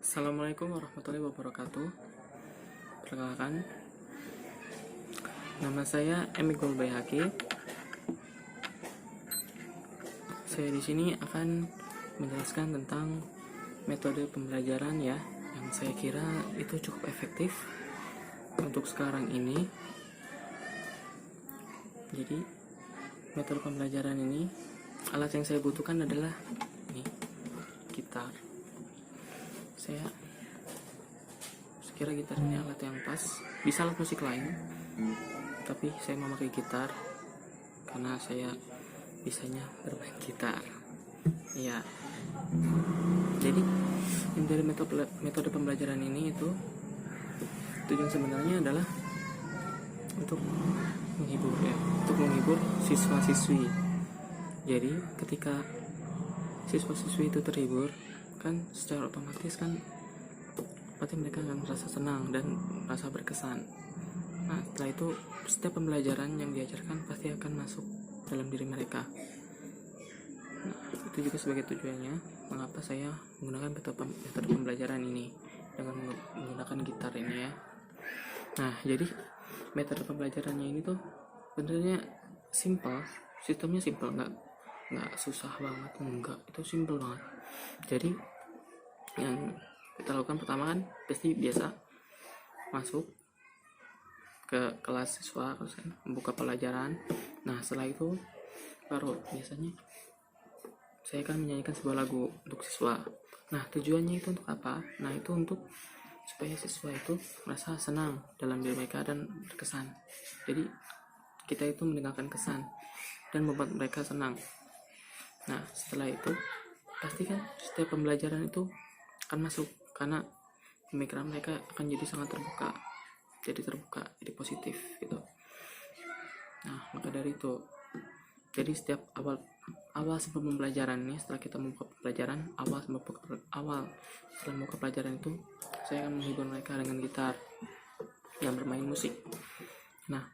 Assalamualaikum warahmatullahi wabarakatuh. Perkenalkan, nama saya Emigol Bayhaki. Saya di sini akan menjelaskan tentang metode pembelajaran ya, yang saya kira itu cukup efektif untuk sekarang ini. Jadi, metode pembelajaran ini, alat yang saya butuhkan adalah ini, gitar. Saya sekira gitar ini alat yang pas, bisa alat musik lain, tapi saya memakai gitar karena saya bisanya bermain gitar. Ya, jadi dari metode pembelajaran ini itu tujuan sebenarnya adalah untuk menghibur siswa-siswi. Jadi ketika siswa-siswi itu terhibur, kan secara otomatis kan pasti mereka akan merasa senang dan merasa berkesan. Nah, setelah itu setiap pembelajaran yang diajarkan pasti akan masuk dalam diri mereka. Nah, itu juga sebagai tujuannya mengapa saya menggunakan metode pembelajaran ini dengan menggunakan gitar ini ya. Nah, jadi metode pembelajarannya ini tuh sebenarnya simple, sistemnya simple, nggak susah banget, enggak, itu simple banget. Jadi yang kita lakukan pertama kan pasti biasa masuk ke kelas siswa, membuka pelajaran. Nah, setelah itu baru biasanya saya akan menyanyikan sebuah lagu untuk siswa. Nah, tujuannya itu untuk apa? Nah, itu untuk supaya siswa itu merasa senang dalam diri mereka dan berkesan. Jadi kita itu mendengarkan kesan dan membuat mereka senang. Nah, setelah itu pastikan setiap pembelajaran itu akan masuk karena pemikiran mereka akan jadi sangat terbuka, jadi positif gitu. Nah, maka dari itu, jadi setiap awal sebelum pembelajaran ini, setelah kita membuka pelajaran, setelah membuka pelajaran itu, saya akan menghibur mereka dengan gitar yang bermain musik. Nah,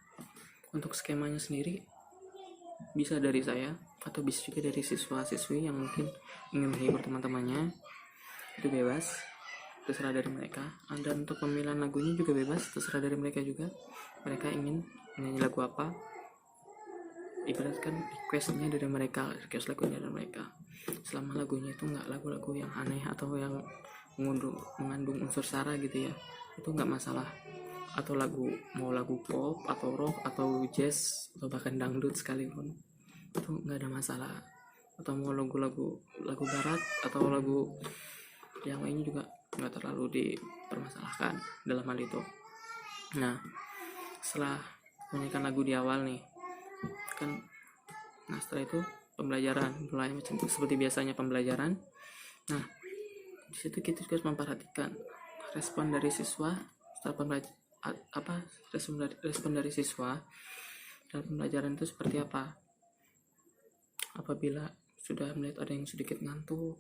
untuk skemanya sendiri bisa dari saya atau bisa juga dari siswa-siswi yang mungkin ingin menghibur teman-temannya, itu bebas, terserah dari mereka. Dan untuk pemilihan lagunya juga bebas, terserah dari mereka juga. Mereka ingin menyanyi lagu apa, ibaratkan request lagunya dari mereka. Selama lagunya itu nggak lagu-lagu yang aneh atau yang mengandung unsur sara gitu ya, itu nggak masalah. Atau mau lagu pop atau rock atau jazz atau bahkan dangdut sekalipun, itu nggak ada masalah. Atau mau lagu barat atau lagu yang lainnya juga nggak terlalu dipermasalahkan dalam hal itu. Nah, setelah menyanyikan lagu di awal nih kan, nah setelah itu pembelajaran mulai seperti biasanya pembelajaran. Nah, di situ kita juga harus memperhatikan respon dari siswa setelah respon dari siswa dalam pembelajaran itu seperti apa. Apabila sudah melihat ada yang sedikit ngantuk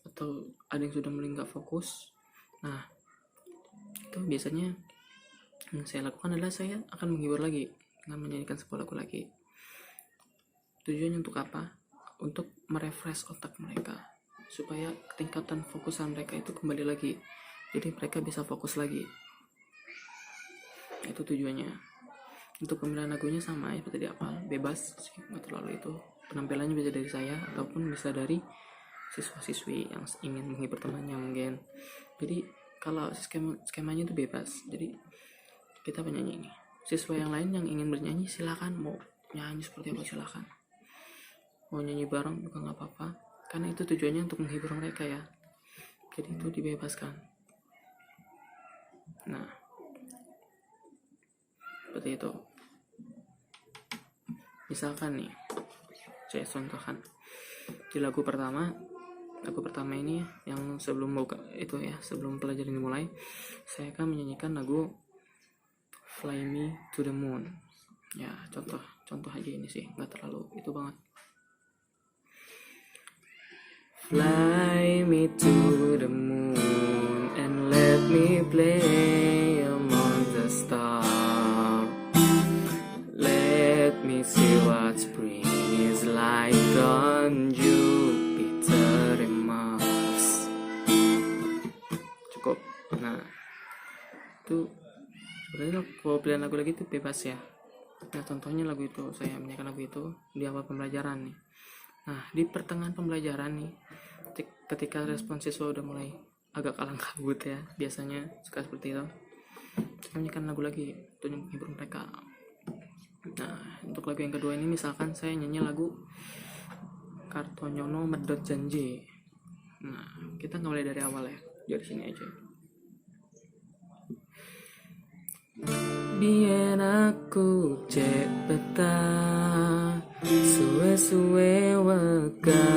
atau ada yang sudah mulai nggak fokus, nah itu biasanya yang saya lakukan adalah saya akan menghibur lagi dengan menyanyikan sebuah lagu lagi. Tujuannya untuk apa? Untuk merefresh otak mereka supaya tingkatan fokusan mereka itu kembali lagi, jadi mereka bisa fokus lagi. Itu tujuannya. Untuk pemilihan lagunya sama ya seperti di awal, bebas, nggak terlalu itu. Penampilannya bisa dari saya ataupun bisa dari siswa-siswi yang ingin menghibur temannya mungkin. Jadi kalau skemanya itu bebas. Jadi kita penyanyi ini, siswa yang lain yang ingin bernyanyi silakan, mau nyanyi seperti apa silakan, mau nyanyi bareng juga nggak apa-apa, karena itu tujuannya untuk menghibur mereka ya. Jadi itu dibebaskan. Nah, seperti itu. Misalkan nih, saya contohkan di lagu pertama ini yang sebelum pelajaran dimulai, saya akan menyanyikan lagu Fly Me to the Moon ya. Contoh aja ini sih, nggak terlalu itu banget. Fly me to the moon and let me play among the stars. Let me see what spring is like on Jupiter and Mars. Nah, itu sebenarnya kalau pilihan lagu lagi itu bebas ya. Nah, contohnya lagu itu, saya menyanyikan lagu itu di awal pembelajaran nih. Nah, di pertengahan pembelajaran nih, ketika respon siswa udah mulai agak kalang kabut ya, biasanya suka seperti itu, saya menyanyikan lagu lagi untuk menghibur mereka. Nah, untuk lagu yang kedua ini misalkan saya nyanyi lagu Kartonyono Medot Janji. Nah, kita nggak mulai dari awal ya, dari sini aja. Biyen aku cek betah suwe-suwe wega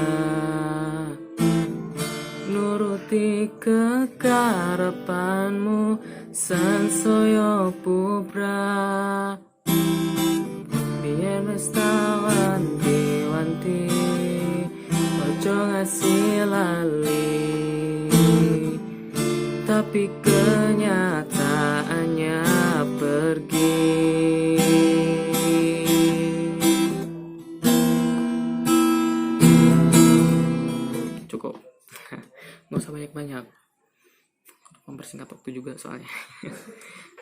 nuruti kekarepanmu sansaya pubra. Biyen wis wanti ojo ngasih lali, tapi kenyataannya pergi. Cukup. Nggak usah banyak-banyak, mempersingkat waktu juga soalnya.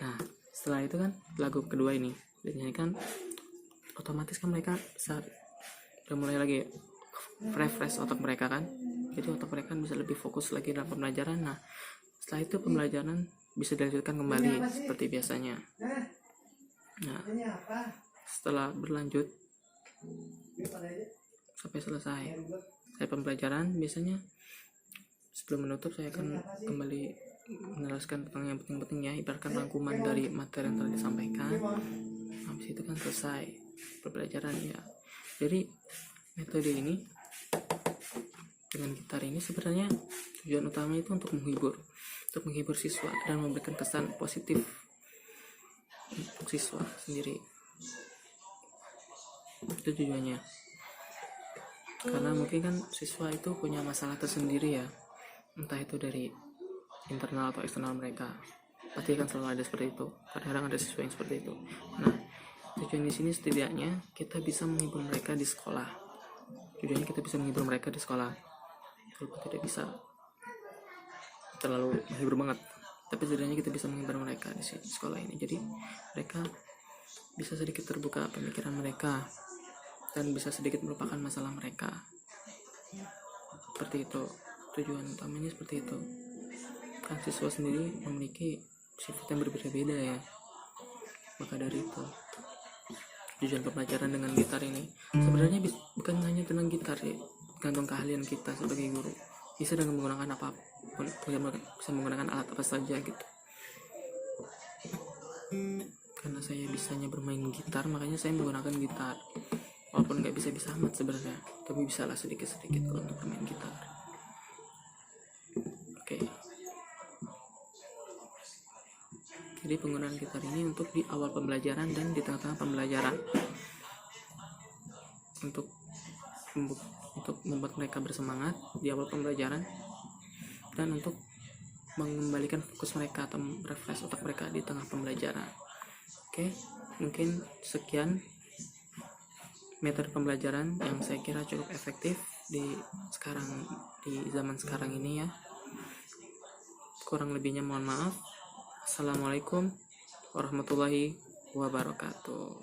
Nah, setelah itu kan lagu kedua ini dinyanyikan, otomatis kan mereka saat udah mulai lagi refresh otak mereka kan, jadi otak mereka bisa lebih fokus lagi dalam pembelajaran. Nah, setelah itu pembelajaran bisa dilanjutkan kembali seperti biasanya. Nah, setelah berlanjut sampai selesai pembelajaran, biasanya sebelum menutup saya akan kembali menjelaskan tentang yang penting-penting ya, ibaratkan rangkuman dari materi yang telah disampaikan. Habis itu kan selesai pembelajaran ya. Jadi metode ini dengan gitar ini sebenarnya tujuan utama itu untuk menghibur siswa dan memberikan kesan positif untuk siswa sendiri. Itu tujuannya. Karena mungkin kan siswa itu punya masalah tersendiri ya, entah itu dari internal atau eksternal mereka. Pasti kan selalu ada seperti itu. Kadang-kadang ada siswa yang seperti itu. Nah, tujuan di sini setidaknya kita bisa menghibur mereka di sekolah. Tujuannya kita bisa menghibur mereka di sekolah. Walaupun tidak bisa terlalu menghibur banget, tapi setidaknya kita bisa menghibur mereka di sekolah ini. Jadi mereka bisa sedikit terbuka pemikiran mereka dan bisa sedikit melupakan masalah mereka. Seperti itu. Tujuan utamanya seperti itu. Kan siswa sendiri memiliki sifat yang berbeda-beda ya. Maka dari itu tujuan pembelajaran dengan gitar ini sebenarnya bukan hanya tentang gitar ya, tergantung keahlian kita sebagai guru. Bisa dengan menggunakan apapun, bisa menggunakan alat apa saja gitu. Karena saya bisanya bermain gitar, makanya saya menggunakan gitar. Walaupun nggak bisa-bisa amat sebenarnya, tapi bisalah sedikit-sedikit kalau untuk bermain gitar. Oke. Jadi penggunaan gitar ini untuk di awal pembelajaran dan di tengah-tengah pembelajaran, untuk membuat mereka bersemangat di awal pembelajaran dan untuk mengembalikan fokus mereka atau refresh otak mereka di tengah pembelajaran. Oke, mungkin sekian metode pembelajaran yang saya kira cukup efektif di zaman sekarang ini ya. Kurang lebihnya mohon maaf. Assalamualaikum warahmatullahi wabarakatuh.